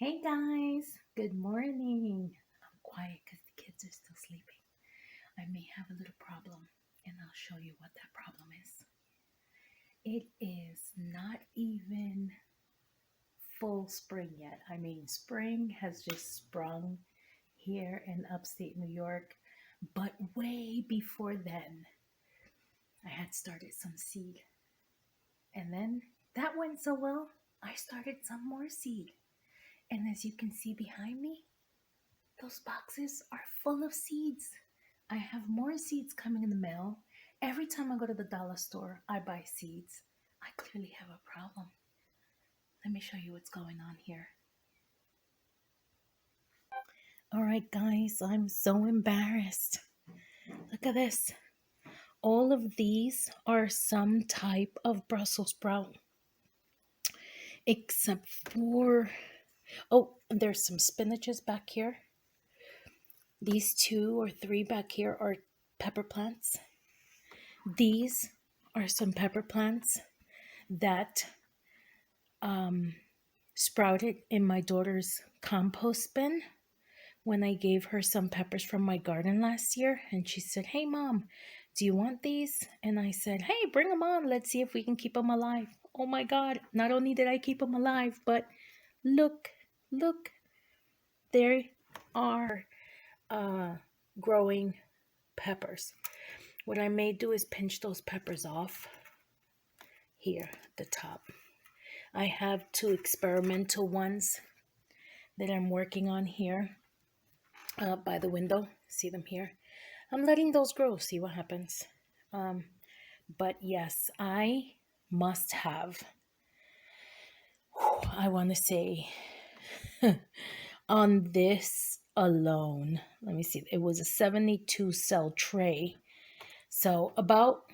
Hey guys, good morning. I'm quiet because the kids are still sleeping. I may have a little problem and I'll show you what that problem is. It is not even full spring yet. Spring has just sprung here in upstate New York, but way before then, I had started some seed. And then that went so well, I started some more seed. And as you can see behind me, those boxes are full of seeds. I have more seeds coming in the mail. Every time I go to the dollar store, I buy seeds. I clearly have a problem. Let me show you what's going on here. All right, guys, I'm so embarrassed. Look at this. All of these are some type of Brussels sprout, except for, oh, there's some spinaches back here. These 2 or 3 back here are pepper plants. These are some pepper plants that sprouted in my daughter's compost bin when I gave her some peppers from my garden last year. And she said, "Hey, Mom, do you want these?" And I said, "Hey, bring them on. Let's see if we can keep them alive." Oh my God, not only did I keep them alive, but look, there are growing peppers. What I may do is pinch those peppers off here at the top. I have 2 experimental ones that I'm working on here by the window. See them here? I'm letting those grow, see what happens. But yes, I must have, I want to say, on this alone, let me see, it was a 72 cell tray. So about,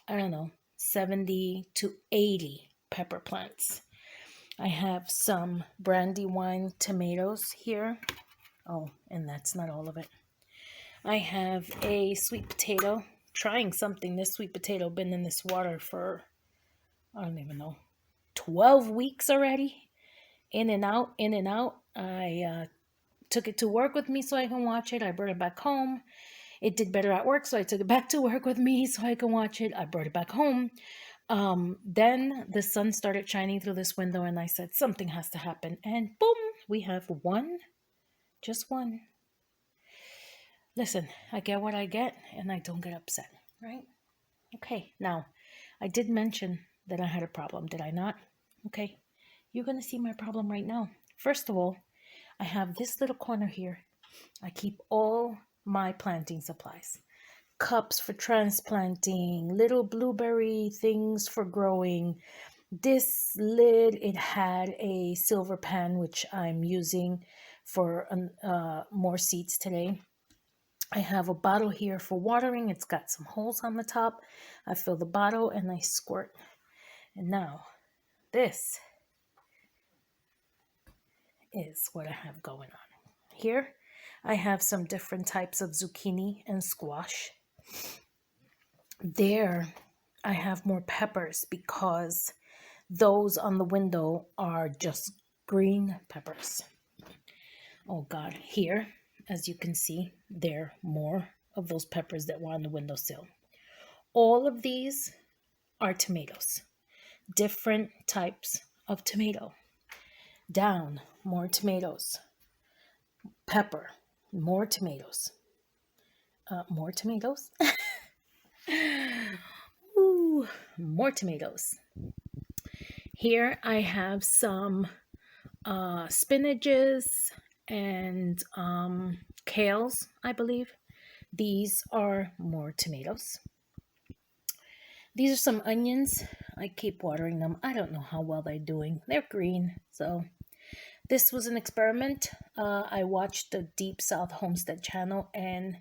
I don't know, 70 to 80 pepper plants. I have some brandywine tomatoes here. Oh, and that's not all of it. I have a sweet potato, trying something. This sweet potato been in this water for, I don't even know, 12 weeks already. In and out, in and out. I took it to work with me so I can watch it. I brought it back home. It did better at work, so I took it back to work with me so I can watch it. I brought it back home. Then the sun started shining through this window and I said, something has to happen. And boom, we have one, just one. Listen, I get what I get and I don't get upset, right? Okay, now, I did mention that I had a problem, did I not? Okay, you're going to see my problem right now. First of all, I have this little corner here. I keep all my planting supplies. Cups for transplanting, little blueberry things for growing. This lid, it had a silver pan, which I'm using for more seeds today. I have a bottle here for watering. It's got some holes on the top. I fill the bottle and I squirt. And now, this is what I have going on. Here, I have some different types of zucchini and squash. There, I have more peppers because those on the window are just green peppers. Oh God, here, as you can see, there are more of those peppers that were on the windowsill. All of these are tomatoes, different types of tomato. Down, more tomatoes. Pepper, more tomatoes. More tomatoes. Ooh, more tomatoes. Here I have some spinaches and kales, I believe. These are more tomatoes. These are some onions. I keep watering them. I don't know how well they're doing. They're green, so this was an experiment. I watched the Deep South Homestead channel, and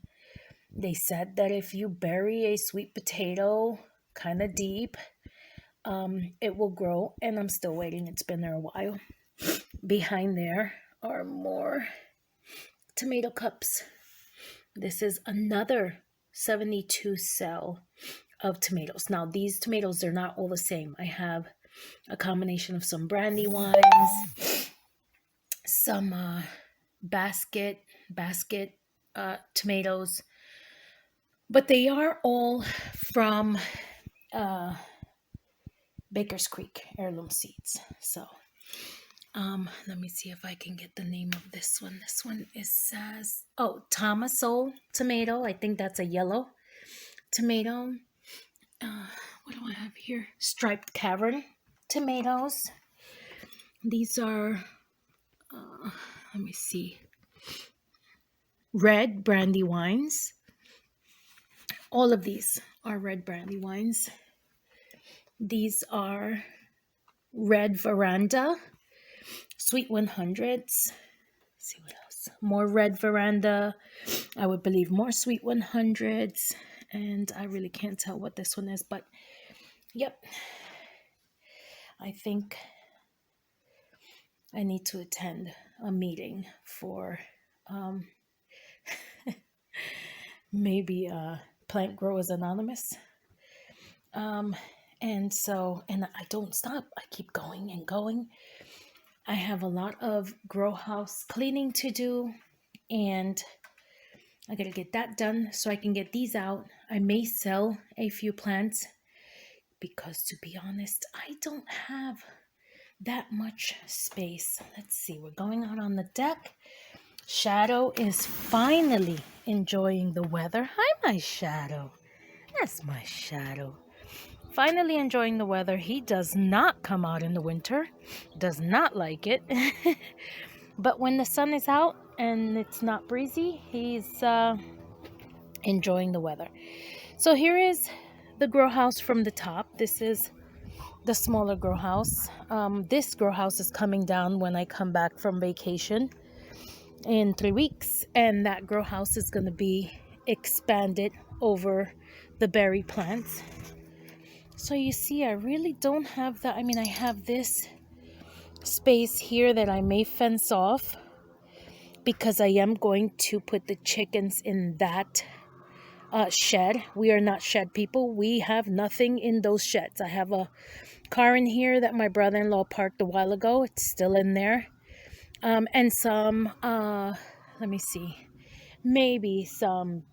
they said that if you bury a sweet potato kind of deep, it will grow, and I'm still waiting. It's been there a while. Behind there are more tomato cups. This is another 72 cell of tomatoes. Now, these tomatoes, they're not all the same. I have a combination of some brandywines some basket tomatoes, but they are all from uh, Baker's Creek heirloom seeds. So let me see if I can get the name of this one. This one is says, oh, Tomaso tomato. I think that's a yellow tomato. What do I have here? Striped Cavern tomatoes. These are, let me see, red brandywines. All of these are red brandywines. These are red veranda, sweet 100s. Let's see what else. More red veranda. I would believe more sweet 100s. And I really can't tell what this one is, but yep. I think I need to attend a meeting for maybe Plant Growers Anonymous. And I don't stop. I keep going and going. I have a lot of grow house cleaning to do, and I gotta get that done so I can get these out. I may sell a few plants because, to be honest, I don't have that much space. Let's see, we're going out on the deck. Shadow is finally enjoying the weather. Hi, my Shadow. That's my Shadow. Finally enjoying the weather. He does not come out in the winter. Does not like it. But when the sun is out and it's not breezy, he's enjoying the weather. So here is the grow house from the top. This is the smaller grow house. This grow house is coming down when I come back from vacation in 3 weeks, and that grow house is going to be expanded over the berry plants. So you see, I really don't have that. I mean, I have this space here that I may fence off because I am going to put the chickens in that shed. We are not shed people. We have nothing in those sheds. I have a car in here that my brother-in-law parked a while ago. It's still in there. And some, let me see, maybe some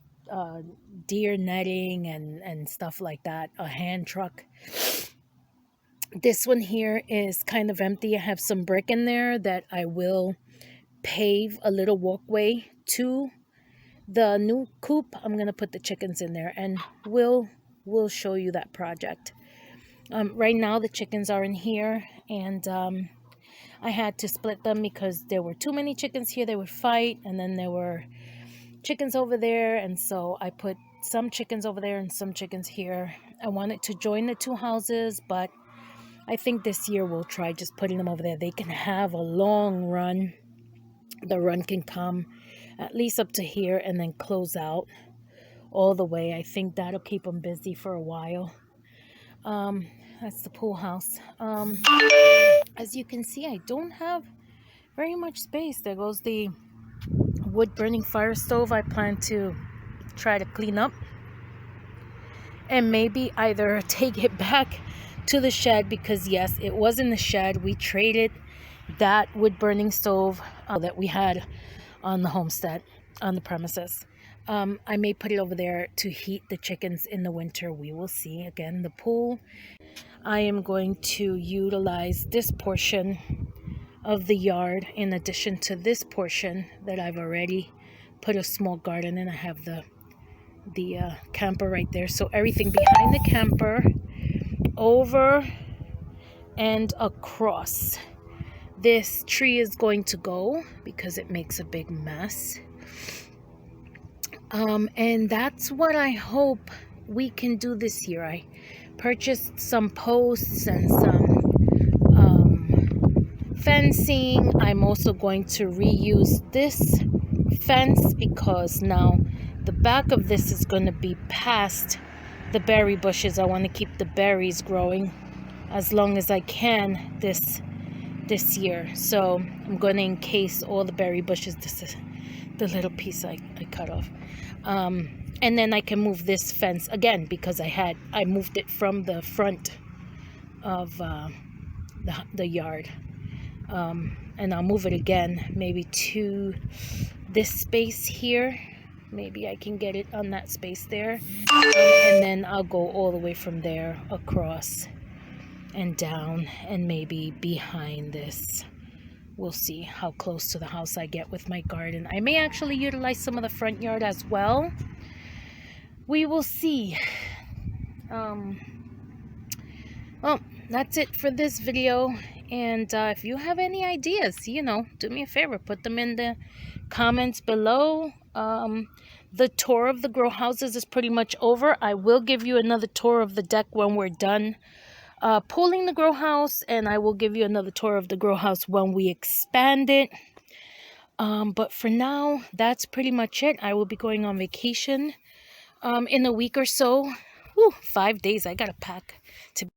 deer netting and stuff like that, a hand truck. This one here is kind of empty. I have some brick in there that I will pave a little walkway to the new coop. I'm gonna put the chickens in there, and we'll show you that project. Right now the chickens are in here, and I had to split them because there were too many chickens here. They would fight, and then there were chickens over there, and so I put some chickens over there and some chickens here. I wanted to join the two houses, but I think this year we'll try just putting them over there. They can have a long run. The run can come at least up to here and then close out all the way. I think that'll keep them busy for a while. That's the pool house. As you can see, I don't have very much space. There goes the wood burning fire stove. I plan to try to clean up and maybe either take it back to the shed, because yes, it was in the shed. We traded that wood burning stove that we had on the homestead, on the premises. I may put it over there to heat the chickens in the winter. We will see. Again, the pool, I am going to utilize this portion of the yard in addition to this portion that I've already put a small garden in. I have the camper right there, so everything behind the camper, over and across. This tree is going to go because it makes a big mess. And that's what I hope we can do this year. I purchased some posts and some fencing. I'm also going to reuse this fence because now the back of this is going to be past the berry bushes. I want to keep the berries growing as long as I can this year. So I'm going to encase all the berry bushes. This is the little piece I cut off. And then I can move this fence again because I moved it from the front of the yard. And I'll move it again, maybe to this space here. Maybe I can get it on that space there. And then I'll go all the way from there across and down and maybe behind this. We'll see how close to the house I get with my garden. I may actually utilize some of the front yard as well. We will see. Well, that's it for this video. And if you have any ideas, you know, do me a favor, put them in the comments below. The tour of the grow houses is pretty much over. I will give you another tour of the deck when we're done pulling the grow house, and I will give you another tour of the grow house when we expand it. But for now, that's pretty much it. I will be going on vacation in a week or so. Whew, 5 days. I gotta pack to